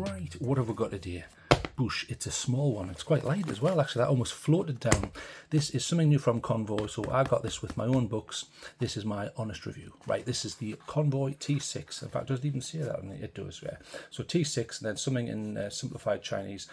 Right, what have we got today? Boosh, it's a small one. It's quite light as well, actually. That almost floated down. This is something new from Convoy, so I got this with my own books. This is my honest review. Right, this is the Convoy T6. In fact, it doesn't even say that on it. It does, yeah. So T6, and then something in simplified Chinese.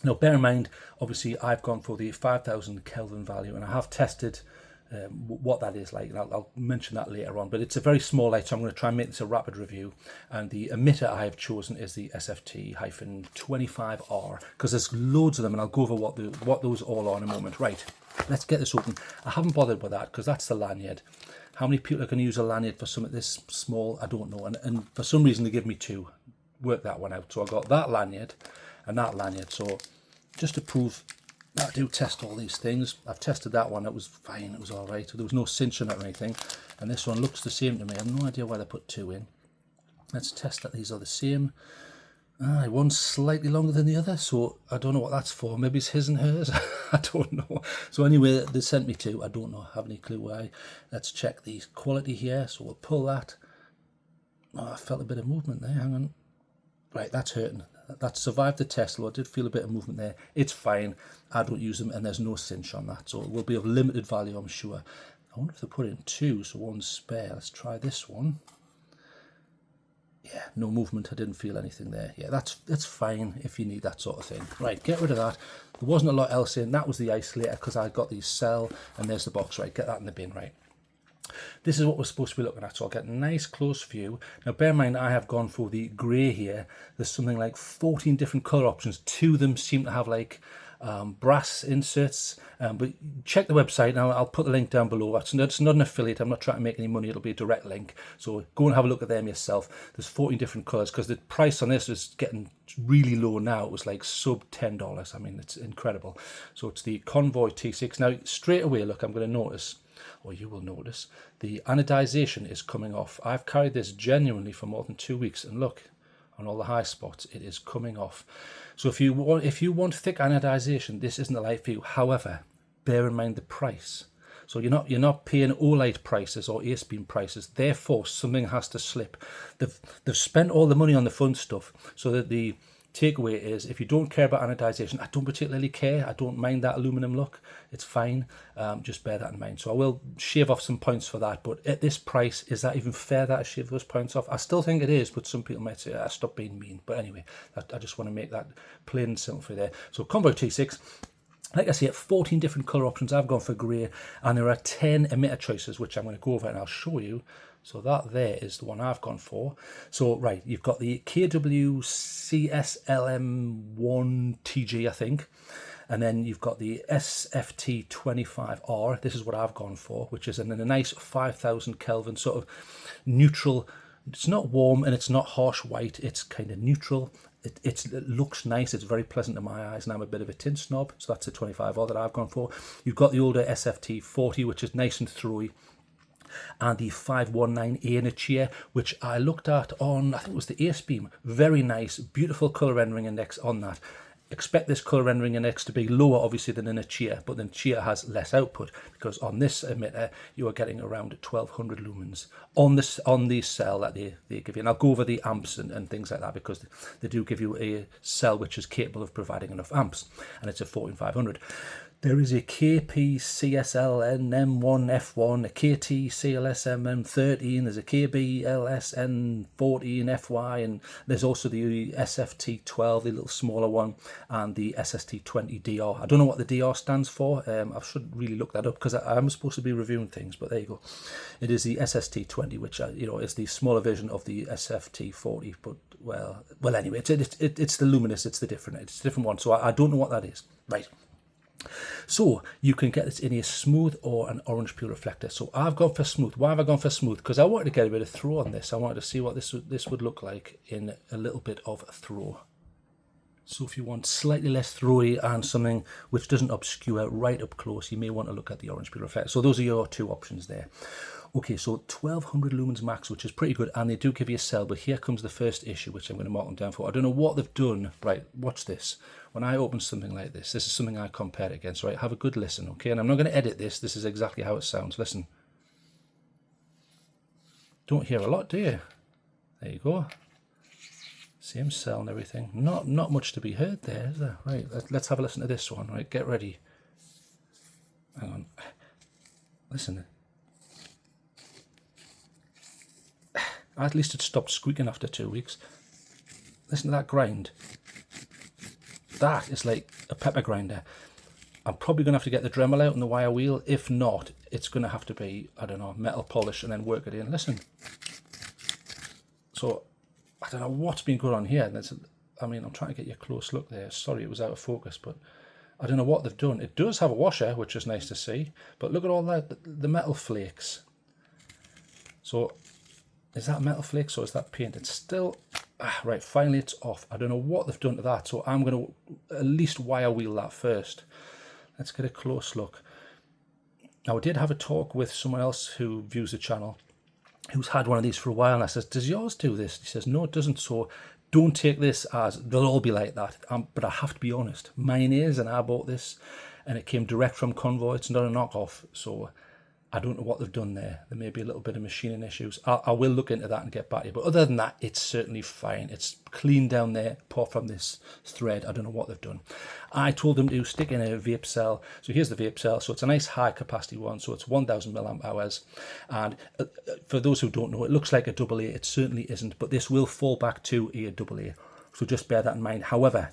Now, bear in mind, obviously, I've gone for the 5,000 Kelvin value, and I have tested what that is like, and I'll mention that later on. But it's a very small light, so I'm going to try and make this a rapid review. And the emitter I have chosen is the SFT-25R, because there's loads of them, and I'll go over what those all are in a moment. Right, let's get this open. I haven't bothered with that because that's the lanyard. How many people are going to use a lanyard for something this small? I don't know. And for some reason, they give me two. Work that one out. So I got that lanyard and that lanyard. So just to prove I do test all these things. I've tested that one, it was fine, it was all right. There was no cinch on it or anything. And this one looks the same to me. I have no idea why they put two in. Let's test that these are the same. One's slightly longer than the other, so I don't know what that's for. Maybe it's his and hers. I don't know. So anyway, they sent me two. I don't know, have any clue why. Let's check the quality here. So we'll pull that. Oh, I felt a bit of movement there. Hang on. Right, that's hurting. That survived the test, though I did feel a bit of movement there. It's fine. I don't use them, and there's no cinch on that, so it will be of limited value, I'm sure. I wonder if they put it in two, so one's spare. Let's try this one. Yeah, no movement. I didn't feel anything there. Yeah, that's fine if you need that sort of thing. Right, get rid of that. There wasn't a lot else in. That was the isolator because I got these cell, and there's the box. Right, get that in the bin. Right. This is what we're supposed to be looking at, so I'll get a nice close view. Now bear in mind I have gone for the grey here. There's something like 14 different colour options. Two of them seem to have like brass inserts, but check the website. Now I'll put the link down below. It's not an affiliate, I'm not trying to make any money, it'll be a direct link, so go and have a look at them yourself. There's 14 different colours because the price on this is getting really low now. It was like sub $10. I mean, it's incredible. So it's the Convoy T6. Now straight away, look, I'm going to notice, or you will notice, the anodization is coming off. I've carried this genuinely for more than 2 weeks, and look, on all the high spots, it is coming off. So if you want thick anodization, this isn't the light for you. However, bear in mind the price. So you're not paying OLED prices or ace beam prices. Therefore, something has to slip. They've spent all the money on the fun stuff, so that the takeaway is, if you don't care about anodization, I don't particularly care. I don't mind that aluminum look. It's fine. Just bear that in mind. So I will shave off some points for that. But at this price, is that even fair that I shave those points off? I still think it is, but some people might say, stop being mean. But anyway, I just want to make that plain and simple for you there. So Convoy T6. Like I say, 14 different colour options. I've gone for grey, and there are 10 emitter choices, which I'm going to go over and I'll show you. So that there is the one I've gone for. So, right, you've got the KWCSLM1TG, I think. And then you've got the SFT-25R. This is what I've gone for, which is in a nice 5,000 Kelvin sort of neutral. It's not warm and it's not harsh white. It's kind of neutral. It looks nice. It's very pleasant to my eyes, and I'm a bit of a tint snob. So that's the 25R that I've gone for. You've got the older SFT-40, which is nice and throwy, and the 519A in a chair, which I looked at on, I think it was the Ace Beam. Very nice, beautiful colour rendering index on that. Expect this colour rendering index to be lower, obviously, than in a chair, but then chair has less output, because on this emitter you are getting around 1200 lumens on the cell that they give you. And I'll go over the amps and things like that, because they do give you a cell which is capable of providing enough amps, and it's a 14500. There is a KP-CSLN-M1F1, a KT-CLSM-M13, there's a KB-LSN-14FY, and there's also the SFT-12, the little smaller one, and the SST-20DR. I don't know what the DR stands for. I should really look that up, because I'm supposed to be reviewing things, but there you go. It is the SST-20, which is the smaller version of the SFT-40, but well anyway, it's the luminous, it's a different one, so I don't know what that is. Right. So you can get this in a smooth or an orange peel reflector. So I've gone for smooth. Why have I gone for smooth? Because I wanted to get a bit of throw on this. I wanted to see what this would look like in a little bit of throw. So if you want slightly less throwy and something which doesn't obscure right up close, you may want to look at the orange peel reflector. So those are your two options there. Okay, so 1200 lumens max, which is pretty good, and they do give you a cell, but here comes the first issue, which I'm going to mark them down for. I don't know what they've done. Right, watch this. When I open something like this is something I compare it against, right? Have a good listen, okay? And I'm not going to edit this. This is exactly how it sounds. Listen. Don't hear a lot, do you? There you go. Same cell and everything. Not much to be heard there, is there? Right, let's have a listen to this one. Right, get ready. Hang on. Listen. At least it stopped squeaking after 2 weeks. Listen to that grind. That is like a pepper grinder. I'm probably going to have to get the Dremel out and the wire wheel. If not, it's going to have to be, I don't know, metal polish and then work it in. Listen. So, I don't know what's been going on here. I mean, I'm trying to get you a close look there. Sorry, it was out of focus, but I don't know what they've done. It does have a washer, which is nice to see, but look at all that, the metal flakes. So, is that metal flakes or is that paint? It's still, right, finally it's off. I don't know what they've done to that, so I'm going to at least wire wheel that first. Let's get a close look. Now, I did have a talk with someone else who views the channel, who's had one of these for a while, and I says, does yours do this? He says, no, it doesn't. So don't take this as they'll all be like that. But I have to be honest, mine is, and I bought this and it came direct from Convoy. It's not a knockoff, so I don't know what they've done there. There may be a little bit of machining issues. I will look into that and get back to you. But other than that, it's certainly fine. It's clean down there, apart from this thread. I don't know what they've done. I told them to stick in a vape cell. So here's the vape cell. So it's a nice high capacity one. So it's 1000 milliamp hours. And for those who don't know, it looks like a AA. It certainly isn't. But this will fall back to a AA. So just bear that in mind. However,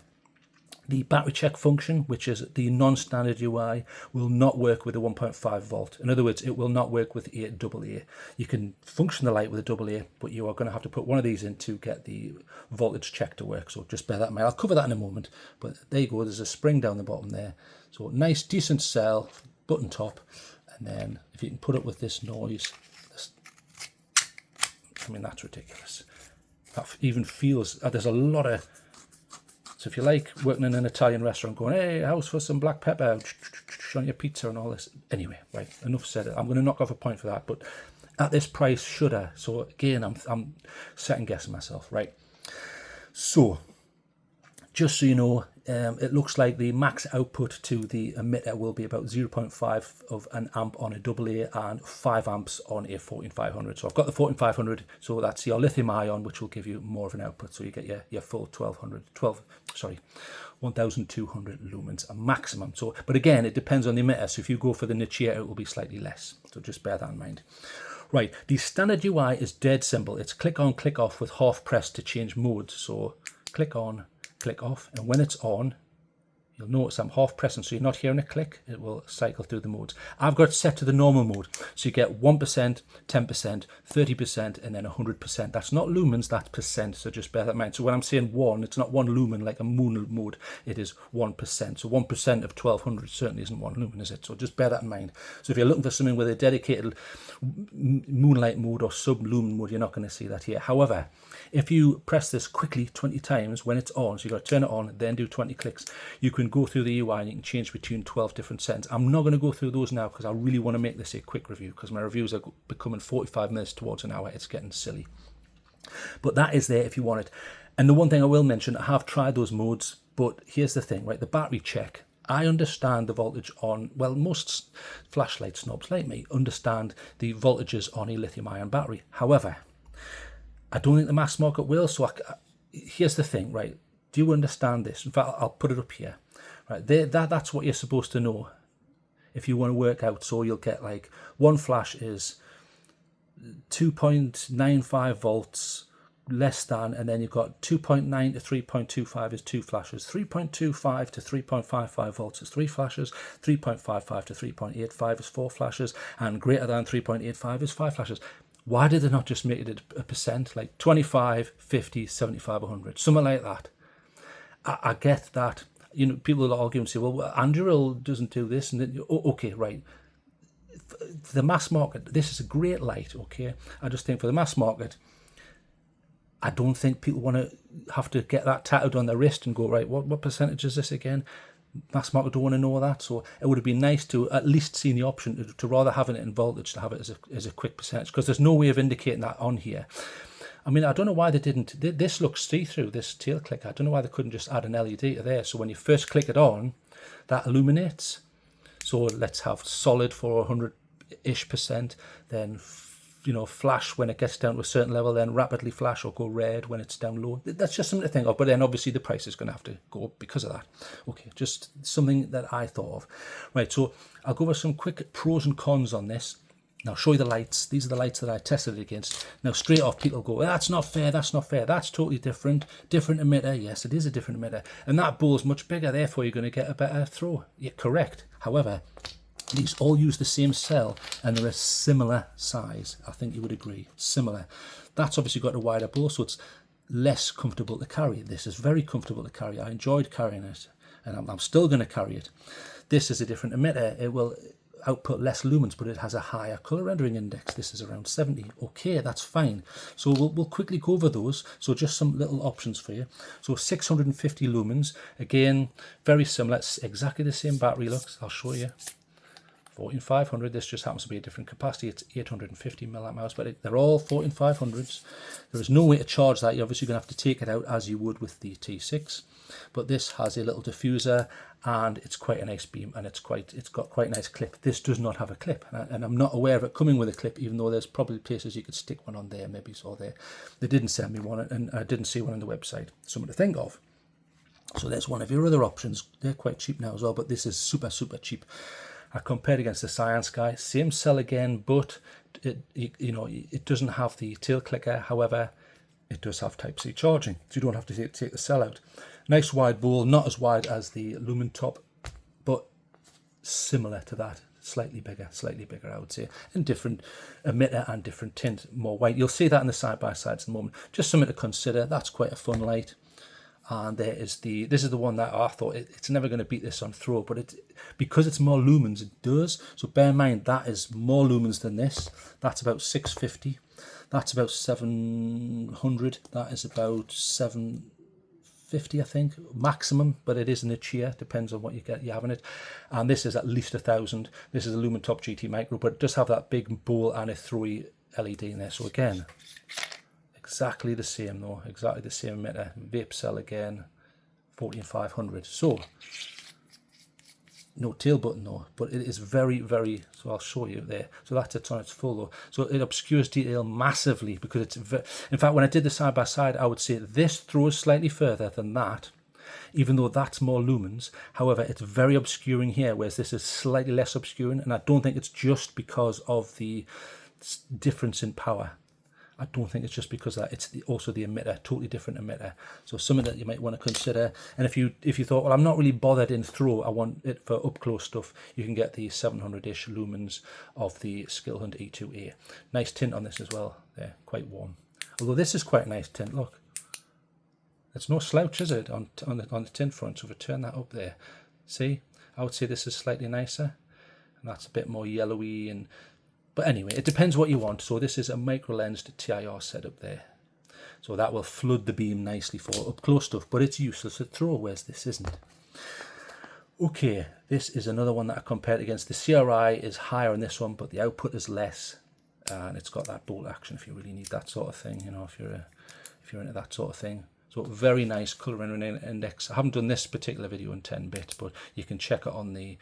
the battery check function, which is the non-standard UI, will not work with a 1.5 volt. In other words, it will not work with a AA. You can function the light with a AA, but you are going to have to put one of these in to get the voltage check to work. So just bear that in mind. I'll cover that in a moment. But there you go. There's a spring down the bottom there. So nice, decent cell, button top. And then if you can put up with this noise, I mean, that's ridiculous. That even feels, there's a lot of, so if you like working in an Italian restaurant going, hey, house for some black pepper on your pizza and all this. Anyway, right, enough said. I'm going to knock off a point for that. But at this price, should I? So again, I'm second guessing myself, right? So just so you know, it looks like the max output to the emitter will be about 0.5 of an amp on a AA and 5 amps on a 14500. So I've got the 14500, so that's your lithium ion, which will give you more of an output. So you get your full 1200 lumens, a maximum. So, but again, it depends on the emitter. So if you go for the Nichia, it will be slightly less. So just bear that in mind. Right, the standard UI is dead simple. It's click on, click off with half press to change modes. So click on, click off, and when it's on, you'll notice I'm half pressing, so you're not hearing a click. It will cycle through the modes. I've got it set to the normal mode, so you get 1%, 10%, 30%, and then 100%. That's not lumens, that's percent, so just bear that in mind. So when I'm saying 1, it's not 1 lumen like a moon mode, it is 1%. So 1% of 1200 certainly isn't 1 lumen, is it? So just bear that in mind. So if you're looking for something with a dedicated moonlight mode or sub-lumen mode, you're not going to see that here. However, if you press this quickly 20 times when it's on, so you've got to turn it on, then do 20 clicks, you can go through the UI and you can change between 12 different settings. I'm not going to go through those now because I really want to make this a quick review because my reviews are becoming 45 minutes towards an hour. It's getting silly. But that is there if you want it. And the one thing I will mention, I have tried those modes, but here's the thing, right? The battery check. I understand the voltage on, well, most flashlight snobs like me understand the voltages on a lithium ion battery. However, I don't think the mass market will. So here's the thing, right? Do you understand this? In fact, I'll put it up here. Right, that's what you're supposed to know if you want to work out. So you'll get like one flash is 2.95 volts less than, and then you've got 2.9 to 3.25 is 2 flashes, 3.25 to 3.55 volts is 3 flashes, 3.55 to 3.85 is 4 flashes, and greater than 3.85 is 5 flashes. Why did they not just make it a percent, like 25, 50, 75, 100, something like that? I get that. You know, people will argue and say, well, Anduril doesn't do this. And then, okay, right. For the mass market, this is a great light, okay? I just think for the mass market, I don't think people want to have to get that tattooed on their wrist and go, right, what percentage is this again? Mass market don't want to know that. So it would have been nice to at least see the option to rather having it in voltage, to have it as a quick percentage, because there's no way of indicating that on here. I mean, I don't know why they didn't. This looks see-through, this tail clicker. I don't know why they couldn't just add an LED to there. So when you first click it on, that illuminates. So let's have solid for 100-ish%, then flash when it gets down to a certain level, then rapidly flash or go red when it's down low. That's just something to think of. But then obviously the price is going to have to go up because of that. Okay, just something that I thought of. Right, so I'll go over some quick pros and cons on this. Now, I'll show you the lights. These are the lights that I tested it against. Now, straight off, people go, well, that's not fair, that's not fair. That's totally different. Different emitter. Yes, it is a different emitter. And that bowl's much bigger, therefore you're going to get a better throw. Yeah, correct. However, these all use the same cell and they're a similar size. I think you would agree. Similar. That's obviously got a wider bowl, so it's less comfortable to carry. This is very comfortable to carry. I enjoyed carrying it, and I'm still going to carry it. This is a different emitter. It will output less lumens, but it has a higher color rendering index. This is around 70. Okay, that's fine. So we'll quickly go over those. So just some little options for you. So 650 lumens, again, very similar. It's exactly the same battery looks. I'll show you. 14500. This just happens to be a different capacity. It's 850 milliamp hours, but they're all 14500s. There is no way to charge that. You're obviously going to have to take it out as you would with the T6. But this has a little diffuser, and it's quite a nice beam, and it's got quite a nice clip. This does not have a clip, and I'm not aware of it coming with a clip, even though there's probably places you could stick one on there, maybe. So they didn't send me one, and I didn't see one on the website. Something to think of. So there's one of your other options. They're quite cheap now as well, but this is super, super cheap. I compared against the Science Guy, same cell again, but it doesn't have the tail clicker. However, it does have Type-C charging, so you don't have to take the cell out. Nice wide bowl, not as wide as the Lumen Top, but similar to that. Slightly bigger, I would say, and different emitter and different tint, more white. You'll see that in the side-by-sides in a moment. Just something to consider. That's quite a fun light. And this is the one that I thought it's never going to beat this on throw, but because it's more lumens, it does. So bear in mind that is more lumens than this. That's about 650. That's about 700. That is about 750, I think, maximum. But it is in a cheer, depends on what you have in it. And this is at least 1000. This is a Lumen Top GT Micro, but it does have that big bowl and a 3 LED in there. So again, exactly the same though, exactly the same emitter. Vape cell again, 14500. So no tail button though, but it is very, very, so I'll show you there. So that's it on its full though. So it obscures detail massively because it's, in fact, when I did the side by side, I would say this throws slightly further than that, even though that's more lumens. However, it's very obscuring here, whereas this is slightly less obscuring, and I don't think it's just because of the difference in power. I don't think it's just because of that. It's also the emitter, totally different emitter. So something that you might want to consider. And if you thought, well, I'm not really bothered in throw, I want it for up close stuff, you can get the 700-ish lumens of the Skillhunt E2A. Nice tint on this as well. There, quite warm. Although this is quite a nice tint. Look, it's no slouch, is it, on the tint front? So if I turn that up there, see, I would say this is slightly nicer, and that's a bit more yellowy and. But anyway, it depends what you want. So this is a micro-lensed TIR setup there. So that will flood the beam nicely for up-close stuff, but it's useless at throw, whereas this isn't. Okay, this is another one that I compared against. The CRI is higher on this one, but the output is less. And it's got that bolt action if you really need that sort of thing, you know, if you're into that sort of thing. So very nice colour rendering index. I haven't done this particular video in 10-bit, but you can check it on the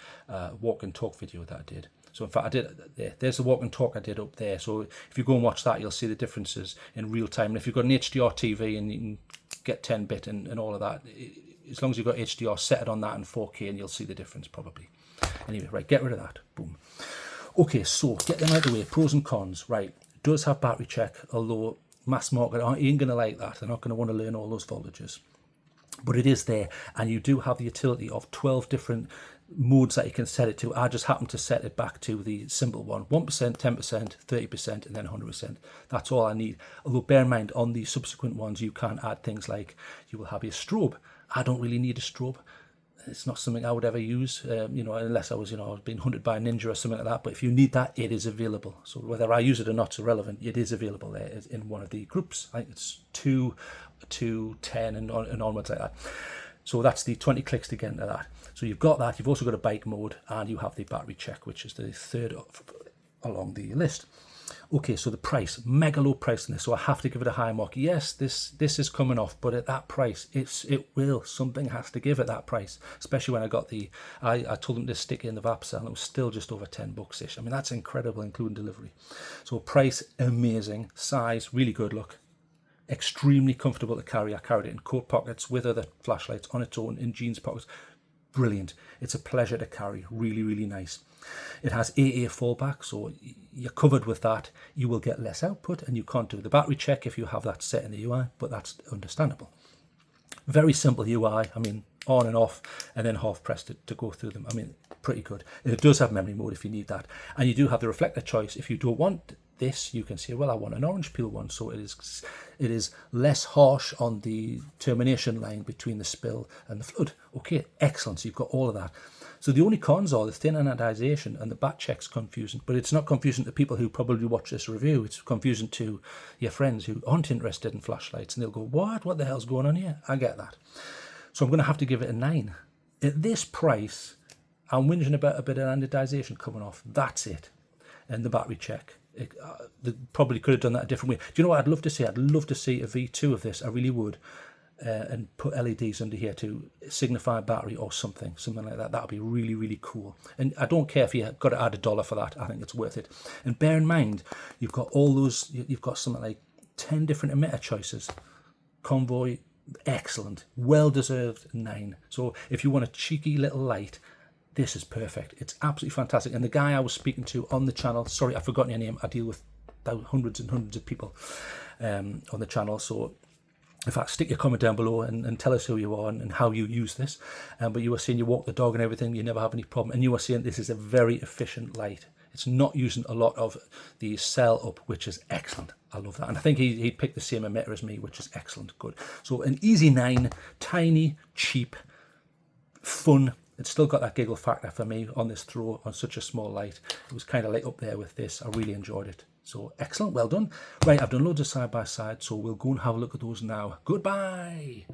walk and talk video that I did. So in fact, I did there's the walk and talk I did up there. So if you go and watch that, you'll see the differences in real time. And if you've got an HDR TV and you can get 10-bit and all of that, as long as you've got HDR, set it on that in 4K and you'll see the difference probably. Anyway, right, get rid of that. Boom. Okay, so get them out of the way. Pros and cons. Right, it does have battery check, although mass market ain't going to like that. They're not going to want to learn all those voltages. But it is there, and you do have the utility of 12 different modes that you can set it to. I just happen to set it back to the simple one: 1%, 10%, 30%, and then 100%. That's all I need. Although bear in mind, on the subsequent ones, you can add things like you will have a strobe. I don't really need a strobe. It's not something I would ever use, you know, unless I was, you know, being hunted by a ninja or something like that. But if you need that, it is available. So whether I use it or not is irrelevant. It is available there in one of the groups. I think it's 2 to 10 and onwards like that. So that's the 20 clicks to get into that. So you've got that. You've also got a bike mode, and you have the battery check, which is the third along the list. Okay, so the price, mega low price in this, so I have to give it a high mark. Yes, this is coming off, but at that price, something has to give at that price, especially when I got I told them to stick it in the VAP sale, and it was still just over $10-ish. I mean, that's incredible, including delivery. So price, amazing. Size, really good look. Extremely comfortable to carry. I carried it in coat pockets with other flashlights, on its own, in jeans pockets. Brilliant. It's a pleasure to carry. Really, really nice. It has AA fallback, so you're covered with that. You will get less output, and you can't do the battery check if you have that set in the UI, but that's understandable. Very simple UI. I mean, on and off, and then half press to go through them. I mean, pretty good. It does have memory mode if you need that, and you do have the reflector choice. If you don't want this, you can say, well, I want an orange peel one, so it is less harsh on the termination line between the spill and the flood. Okay, excellent. So you've got all of that. So the only cons are the thin anodization and the bat check's confusing, but it's not confusing to people who probably watch this review. It's confusing to your friends who aren't interested in flashlights, and they'll go, what the hell's going on here? I get that. So I'm going to have to give it a 9. At this price, I'm whinging about a bit of anodization coming off. That's it. And the battery check. They probably could have done that a different way. Do you know what I'd love to see? I'd love to see a V2 of this. I really would. And put LEDs under here to signify battery or something like that. That would be really, really cool. And I don't care if you got to add $1 for that. I think it's worth it. And bear in mind, you've got all those. You've got something like 10 different emitter choices. Convoy, excellent, well deserved 9. So if you want a cheeky little light, this is perfect. It's absolutely fantastic. And the guy I was speaking to on the channel, sorry, I've forgotten your name. I deal with hundreds and hundreds of people on the channel. So in fact, stick your comment down below and tell us who you are and how you use this. But you were saying you walk the dog and everything, you never have any problem. And you were saying this is a very efficient light. It's not using a lot of the cell up, which is excellent. I love that. And I think he picked the same emitter as me, which is excellent. Good. So an easy 9, tiny, cheap, fun. It's still got that giggle factor for me on this throw on such a small light. It was kind of like up there with this. I really enjoyed it. So excellent, well done. Right, I've done loads of side-by-side, so we'll go and have a look at those now. Goodbye.